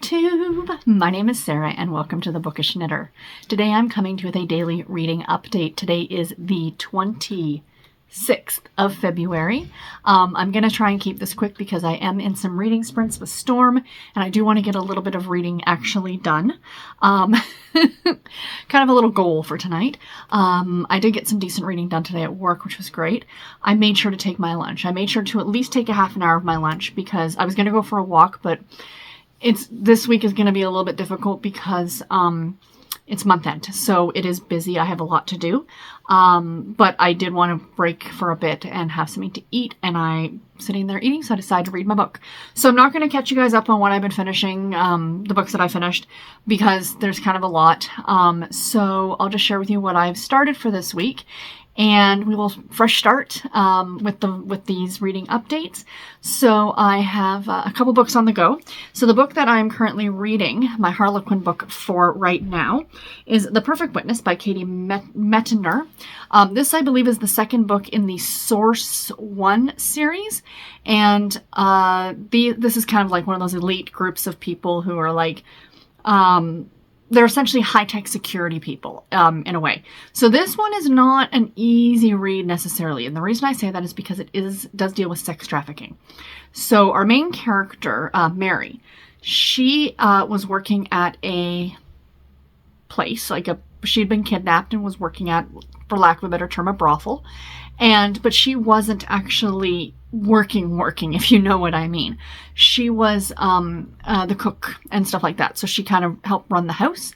YouTube! My name is Sarah and welcome to The Bookish Knitter. Today I'm coming to you with a daily reading update. Today is the 26th of February. I'm going to try and keep this quick because I am in some reading sprints with Storm and I do want to get a little bit of reading actually done. Kind of a little goal for tonight. I did get some decent reading done today at work, which was great. I made sure to take my lunch. I made sure to at least take a half an hour of my lunch because I was going to go for a walk, but this week is going to be a little bit difficult because it's month end, so it is busy. I have a lot to do, but I did want to break for a bit and have something to eat, and I'm sitting there eating, so I decided to read my book. So I'm not going to catch you guys up on what I've been finishing, the books that I finished, because there's kind of a lot. So I'll just share with you what I've started for this week. And we will fresh start with these reading updates. So I have a couple books on the go. So the book that I'm currently reading, my Harlequin book for right now, is The Perfect Witness by Katie Mettner. This, I believe, is the second book in the Source 1 series. And this is kind of like one of those elite groups of people who are like... they're essentially high-tech security people, in a way. So this one is not an easy read necessarily. And the reason I say that is because it does deal with sex trafficking. So our main character, Mary, she was working at a place, she'd been kidnapped and was working at, for lack of a better term, a brothel. But she wasn't actually working, if you know what I mean. She was the cook and stuff like that. So she kind of helped run the house.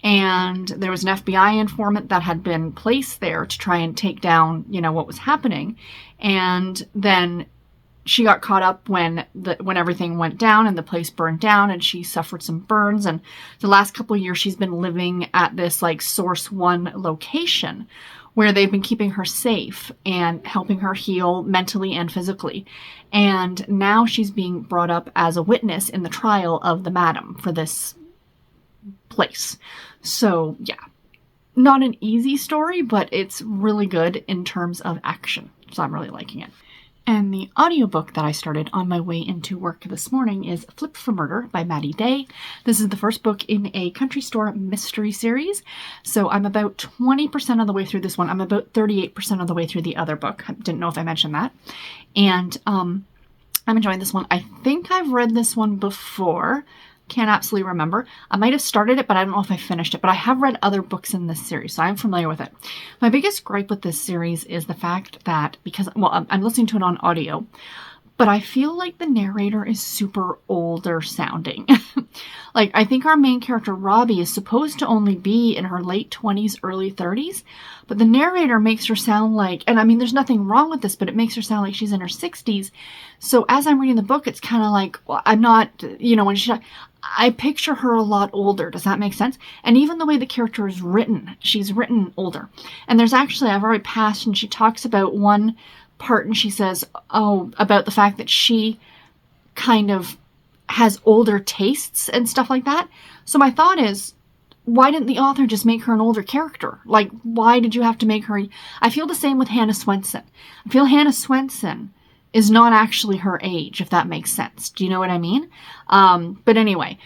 And there was an FBI informant that had been placed there to try and take down, what was happening. And then she got caught up when everything went down and the place burned down, and she suffered some burns. And the last couple of years she's been living at this Source 1 location where they've been keeping her safe and helping her heal mentally and physically. And now she's being brought up as a witness in the trial of the madam for this place. So yeah, not an easy story, but it's really good in terms of action. So I'm really liking it. And the audiobook that I started on my way into work this morning is Flip for Murder by Maddie Day. This is the first book in a country store mystery series. So I'm about 20% of the way through this one. I'm about 38% of the way through the other book. I didn't know if I mentioned that. And I'm enjoying this one. I think I've read this one before. Can't absolutely remember. I might have started it, but I don't know if I finished it. But I have read other books in this series, so I'm familiar with it. My biggest gripe with this series is the fact that, I'm listening to it on audio, but I feel like the narrator is super older sounding. I think our main character, Robbie, is supposed to only be in her late 20s, early 30s, but the narrator makes her sound like, and I mean, there's nothing wrong with this, but it makes her sound like she's in her 60s. So as I'm reading the book, it's kind of like, well, I'm not, when I picture her a lot older. Does that make sense? And even the way the character is written, she's written older. And there's actually, I've already passed, and she talks about one part, and she says, about the fact that she kind of has older tastes and stuff like that. So my thought is, why didn't the author just make her an older character? Why did you have to make her... I feel the same with Hannah Swenson. I feel Hannah Swenson is not actually her age, if that makes sense. Do you know what I mean? But anyway,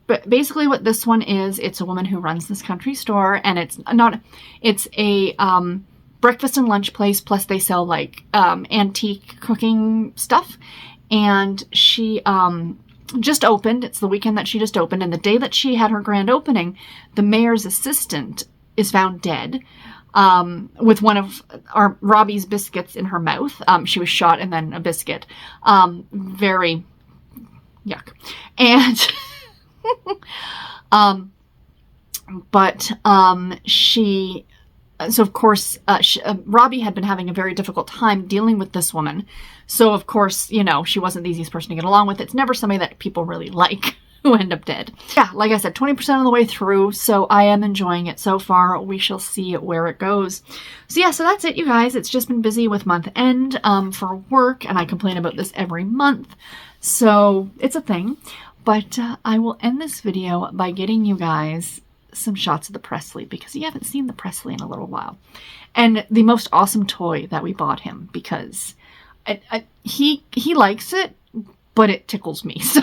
but basically what this one is, it's a woman who runs this country store, and it's a breakfast and lunch place, plus they sell antique cooking stuff. And she just opened. It's the weekend that she just opened, and the day that she had her grand opening, the mayor's assistant is found dead. With one of Robbie's biscuits in her mouth. She was shot and then a biscuit. Very yuck. And, so of course, Robbie had been having a very difficult time dealing with this woman. So of course, she wasn't the easiest person to get along with. It's never somebody that people really like who end up dead. Yeah, like I said, 20% of the way through, so I am enjoying it so far. We shall see where it goes. So yeah, so that's it, you guys. It's just been busy with month end for work, and I complain about this every month, so it's a thing. But I will end this video by getting you guys some shots of the Presley, because you haven't seen the Presley in a little while. And the most awesome toy that we bought him, because he likes it, but it tickles me, so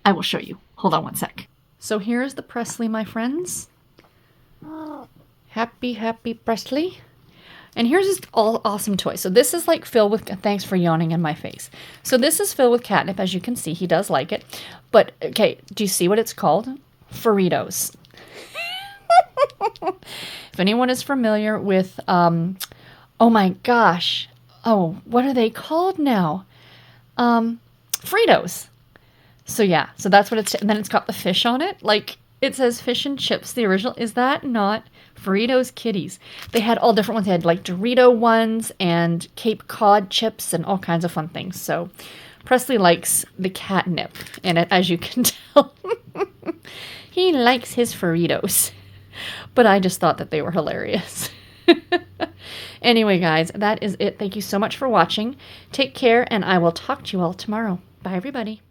I will show you. Hold on one sec. So here's the Presley, my friends. Happy, happy Presley. And here's this all awesome toy. So this is like filled with, thanks for yawning in my face. So this is filled with catnip, as you can see. He does like it. But, okay, do you see what it's called? Furritos. If anyone is familiar with, oh my gosh. Oh, what are they called now? Fritos. So yeah, so that's what it's, and then it's got the fish on it. Like, it says fish and chips, the original. Is that not Fritos Kitties? They had all different ones. They had like Dorito ones and Cape Cod chips and all kinds of fun things. So Presley likes the catnip in it, as you can tell. He likes his Fritos. But I just thought that they were hilarious. Anyway, guys, that is it. Thank you so much for watching. Take care, and I will talk to you all tomorrow. Bye, everybody.